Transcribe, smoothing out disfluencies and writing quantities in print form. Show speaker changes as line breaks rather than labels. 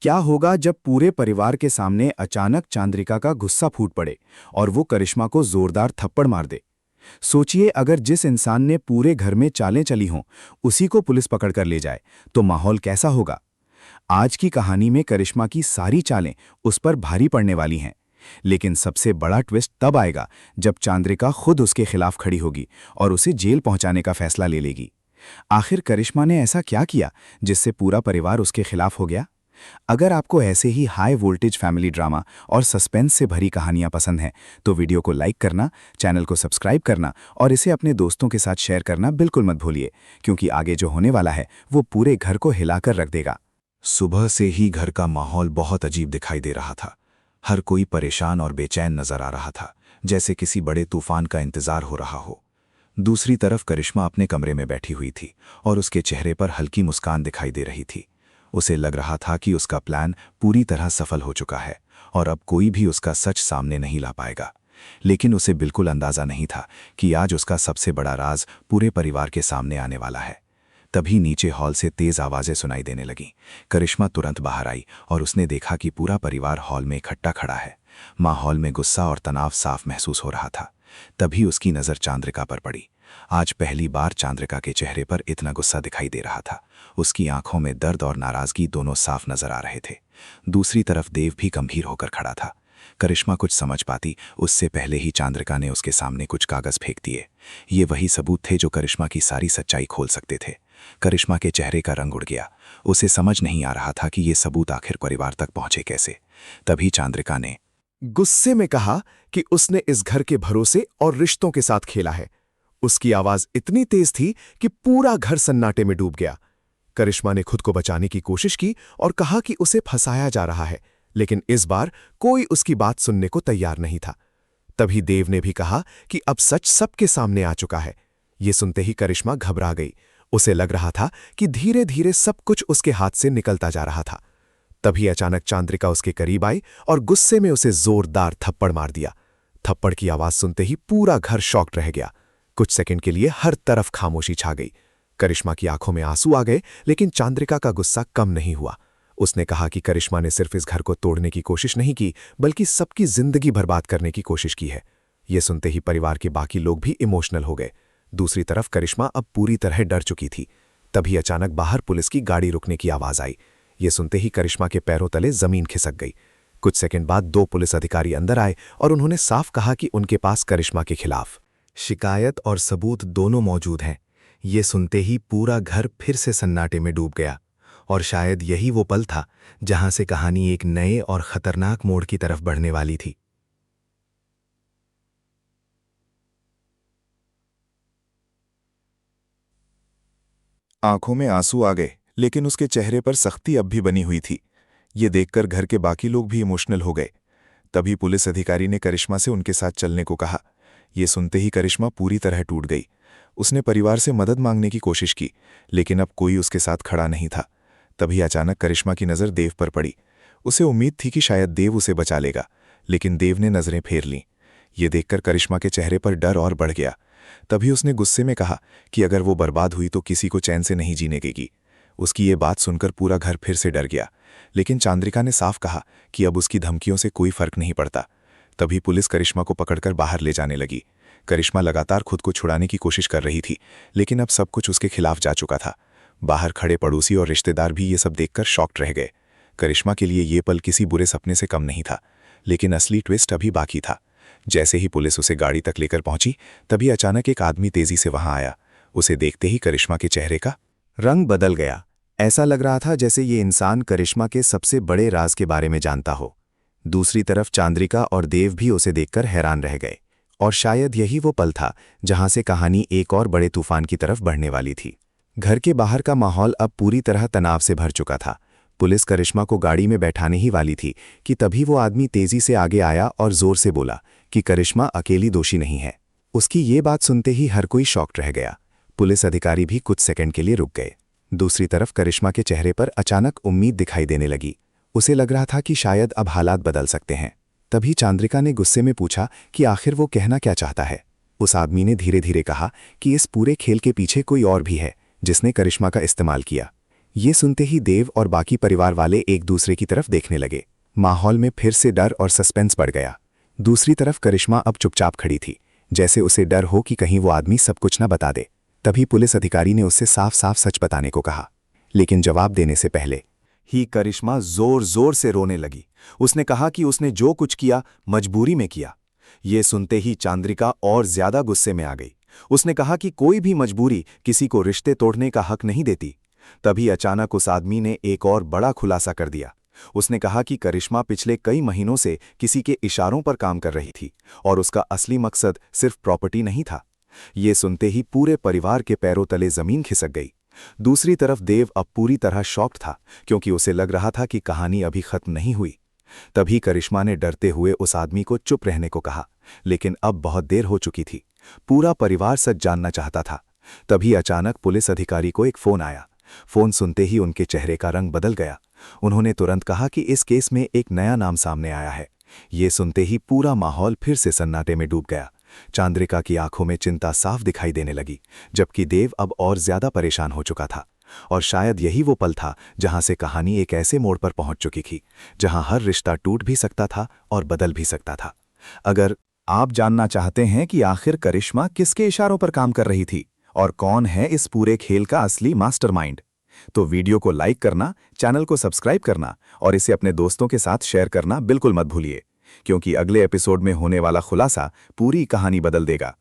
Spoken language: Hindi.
क्या होगा जब पूरे परिवार के सामने अचानक चांद्रिका का गुस्सा फूट पड़े और वो करिश्मा को जोरदार थप्पड़ मार दे। सोचिए, अगर जिस इंसान ने पूरे घर में चालें चली हों उसी को पुलिस पकड़ कर ले जाए तो माहौल कैसा होगा। आज की कहानी में करिश्मा की सारी चालें उस पर भारी पड़ने वाली हैं, लेकिन सबसे बड़ा ट्विस्ट तब आएगा जब चांद्रिका खुद उसके खिलाफ खड़ी होगी और उसे जेल पहुंचाने का फैसला ले लेगी। आखिर करिश्मा ने ऐसा क्या किया जिससे पूरा परिवार उसके खिलाफ हो गया। अगर आपको ऐसे ही हाई वोल्टेज फैमिली ड्रामा और सस्पेंस से भरी कहानियां पसंद हैं तो वीडियो को लाइक करना, चैनल को सब्सक्राइब करना और इसे अपने दोस्तों के साथ शेयर करना बिल्कुल मत भूलिए, क्योंकि आगे जो होने वाला है वो पूरे घर को हिलाकर रख देगा।
सुबह से ही घर का माहौल बहुत अजीब दिखाई दे रहा था। हर कोई परेशान और बेचैन नजर आ रहा था, जैसे किसी बड़े तूफान का इंतजार हो रहा हो। दूसरी तरफ करिश्मा अपने कमरे में बैठी हुई थी और उसके चेहरे पर हल्की मुस्कान दिखाई दे रही थी। उसे लग रहा था कि उसका प्लान पूरी तरह सफल हो चुका है और अब कोई भी उसका सच सामने नहीं ला पाएगा। लेकिन उसे बिल्कुल अंदाजा नहीं था कि आज उसका सबसे बड़ा राज पूरे परिवार के सामने आने वाला है। तभी नीचे हॉल से तेज आवाजें सुनाई देने लगीं। करिश्मा तुरंत बाहर आई और उसने देखा कि पूरा परिवार हॉल में इकट्ठा खड़ा है। माहौल में गुस्सा और तनाव साफ महसूस हो रहा था। तभी उसकी नज़र चांद्रिका पर पड़ी। आज पहली बार चांद्रिका के चेहरे पर इतना गुस्सा दिखाई दे रहा था। उसकी आंखों में दर्द और नाराजगी दोनों साफ नजर आ रहे थे। दूसरी तरफ देव भी गंभीर होकर खड़ा था। करिश्मा कुछ समझ पाती उससे पहले ही चांद्रिका ने उसके सामने कुछ कागज फेंक दिए। ये वही सबूत थे जो करिश्मा की सारी सच्चाई खोल सकते थे। करिश्मा के चेहरे का रंग उड़ गया। उसे समझ नहीं आ रहा था कि ये सबूत आखिर परिवार तक पहुंचे कैसे। तभी चांद्रिका ने
गुस्से में कहा कि उसने इस घर के भरोसे और रिश्तों के साथ खेला है। उसकी आवाज इतनी तेज थी कि पूरा घर सन्नाटे में डूब गया। करिश्मा ने खुद को बचाने की कोशिश की और कहा कि उसे फंसाया जा रहा है, लेकिन इस बार कोई उसकी बात सुनने को तैयार नहीं था। तभी देव ने भी कहा कि अब सच सबके सामने आ चुका है। ये सुनते ही करिश्मा घबरा गई। उसे लग रहा था कि धीरे धीरे सब कुछ उसके हाथ से निकलता जा रहा था। तभी अचानक चांद्रिका उसके करीब आई और गुस्से में उसे जोरदार थप्पड़ मार दिया। थप्पड़ की आवाज सुनते ही पूरा घर शॉक्ड रह गया। कुछ सेकंड के लिए हर तरफ खामोशी छा गई। करिश्मा की आंखों में आंसू आ गए, लेकिन चांद्रिका का गुस्सा कम नहीं हुआ। उसने कहा कि करिश्मा ने सिर्फ इस घर को तोड़ने की कोशिश नहीं की, बल्कि सबकी जिंदगी बर्बाद करने की कोशिश की है। यह सुनते ही परिवार के बाकी लोग भी इमोशनल हो गए। दूसरी तरफ करिश्मा अब पूरी तरह डर चुकी थी। तभी अचानक बाहर पुलिस की गाड़ी रुकने की आवाज आई। ये सुनते ही करिश्मा के पैरों तले जमीन खिसक गई। कुछ सेकंड बाद 2 पुलिस अधिकारी अंदर आए और उन्होंने साफ कहा कि उनके पास करिश्मा के खिलाफ
शिकायत और सबूत दोनों मौजूद हैं। ये सुनते ही पूरा घर फिर से सन्नाटे में डूब गया और शायद यही वो पल था जहां से कहानी एक नए और खतरनाक मोड़ की तरफ बढ़ने वाली थी।
आंखों में आंसू आ गए, लेकिन उसके चेहरे पर सख्ती अब भी बनी हुई थी। ये देखकर घर के बाकी लोग भी इमोशनल हो गए। तभी पुलिस अधिकारी ने करिश्मा से उनके साथ चलने को कहा। ये सुनते ही करिश्मा पूरी तरह टूट गई। उसने परिवार से मदद मांगने की कोशिश की, लेकिन अब कोई उसके साथ खड़ा नहीं था। तभी अचानक करिश्मा की नज़र देव पर पड़ी। उसे उम्मीद थी कि शायद देव उसे बचा लेगा, लेकिन देव ने नज़रें फेर लीं। ये देखकर करिश्मा के चेहरे पर डर और बढ़ गया। तभी उसने गुस्से में कहा कि अगर वो बर्बाद हुई तो किसी को चैन से नहीं जीने देगी। उसकी ये बात सुनकर पूरा घर फिर से डर गया, लेकिन चांद्रिका ने साफ कहा कि अब उसकी धमकियों से कोई फर्क नहीं पड़ता। तभी पुलिस करिश्मा को पकड़कर बाहर ले जाने लगी। करिश्मा लगातार खुद को छुड़ाने की कोशिश कर रही थी, लेकिन अब सब कुछ उसके खिलाफ जा चुका था। बाहर खड़े पड़ोसी और रिश्तेदार भी ये सब देखकर शॉक्ड रह गए। करिश्मा के लिए ये पल किसी बुरे सपने से कम नहीं था, लेकिन असली ट्विस्ट अभी बाकी था। जैसे ही पुलिस उसे गाड़ी तक लेकर पहुंची, तभी अचानक एक आदमी तेजी से वहां आया। उसे देखते ही करिश्मा के चेहरे का
रंग बदल गया। ऐसा लग रहा था जैसे ये इंसान करिश्मा के सबसे बड़े राज के बारे में जानता हो। दूसरी तरफ चांद्रिका और देव भी उसे देखकर हैरान रह गए, और शायद यही वो पल था जहां से कहानी एक और बड़े तूफान की तरफ बढ़ने वाली थी। घर के बाहर का माहौल अब पूरी तरह तनाव से भर चुका था। पुलिस करिश्मा को गाड़ी में बैठाने ही वाली थी कि तभी वो आदमी तेजी से आगे आया और जोर से बोला कि करिश्मा अकेली दोषी नहीं है। उसकी ये बात सुनते ही हर कोई शॉक्ड रह गया। पुलिस अधिकारी भी कुछ सेकंड के लिए रुक गए। दूसरी तरफ करिश्मा के चेहरे पर अचानक उम्मीद दिखाई देने लगी। उसे लग रहा था कि शायद अब हालात बदल सकते हैं। तभी चांद्रिका ने गुस्से में पूछा कि आखिर वो कहना क्या चाहता है। उस आदमी ने धीरे धीरे कहा कि इस पूरे खेल के पीछे कोई और भी है जिसने करिश्मा का इस्तेमाल किया। ये सुनते ही देव और बाकी परिवार वाले एक दूसरे की तरफ देखने लगे। माहौल में फिर से डर और सस्पेंस बढ़ गया। दूसरी तरफ करिश्मा अब चुपचाप खड़ी थी, जैसे उसे डर हो कि कहीं वो आदमी सब कुछ न बता दे। तभी पुलिस अधिकारी ने उससे साफ साफ सच बताने को कहा, लेकिन जवाब देने से पहले
ही करिश्मा जोर जोर से रोने लगी। उसने कहा कि उसने जो कुछ किया मजबूरी में किया। ये सुनते ही चांद्रिका और ज्यादा गुस्से में आ गई। उसने कहा कि कोई भी मजबूरी किसी को रिश्ते तोड़ने का हक नहीं देती। तभी अचानक उस आदमी ने एक और बड़ा खुलासा कर दिया। उसने कहा कि करिश्मा पिछले कई महीनों से किसी के इशारों पर काम कर रही थी और उसका असली मकसद सिर्फ प्रॉपर्टी नहीं था। ये सुनते ही पूरे परिवार के पैरों तले जमीन खिसक गई। दूसरी तरफ देव अब पूरी तरह शॉक्ड था, क्योंकि उसे लग रहा था कि कहानी अभी खत्म नहीं हुई। तभी करिश्मा ने डरते हुए उस आदमी को चुप रहने को कहा, लेकिन अब बहुत देर हो चुकी थी। पूरा परिवार सच जानना चाहता था। तभी अचानक पुलिस अधिकारी को एक फोन आया। फोन सुनते ही उनके चेहरे का रंग बदल गया। उन्होंने तुरंत कहा कि इस केस में एक नया नाम सामने आया है। ये सुनते ही पूरा माहौल फिर से सन्नाटे में डूब गया। चांद्रिका की आंखों में चिंता साफ दिखाई देने लगी, जबकि देव अब और ज्यादा परेशान हो चुका था। और शायद यही वो पल था जहां से कहानी एक ऐसे मोड़ पर पहुंच चुकी थी जहां हर रिश्ता टूट भी सकता था और बदल भी सकता था।
अगर आप जानना चाहते हैं कि आखिर करिश्मा किसके इशारों पर काम कर रही थी और कौन है इस पूरे खेल का असली मास्टरमाइंड, तो वीडियो को लाइक करना, चैनल को सब्सक्राइब करना और इसे अपने दोस्तों के साथ शेयर करना बिल्कुल मत भूलिए, क्योंकि अगले एपिसोड में होने वाला खुलासा पूरी कहानी बदल देगा।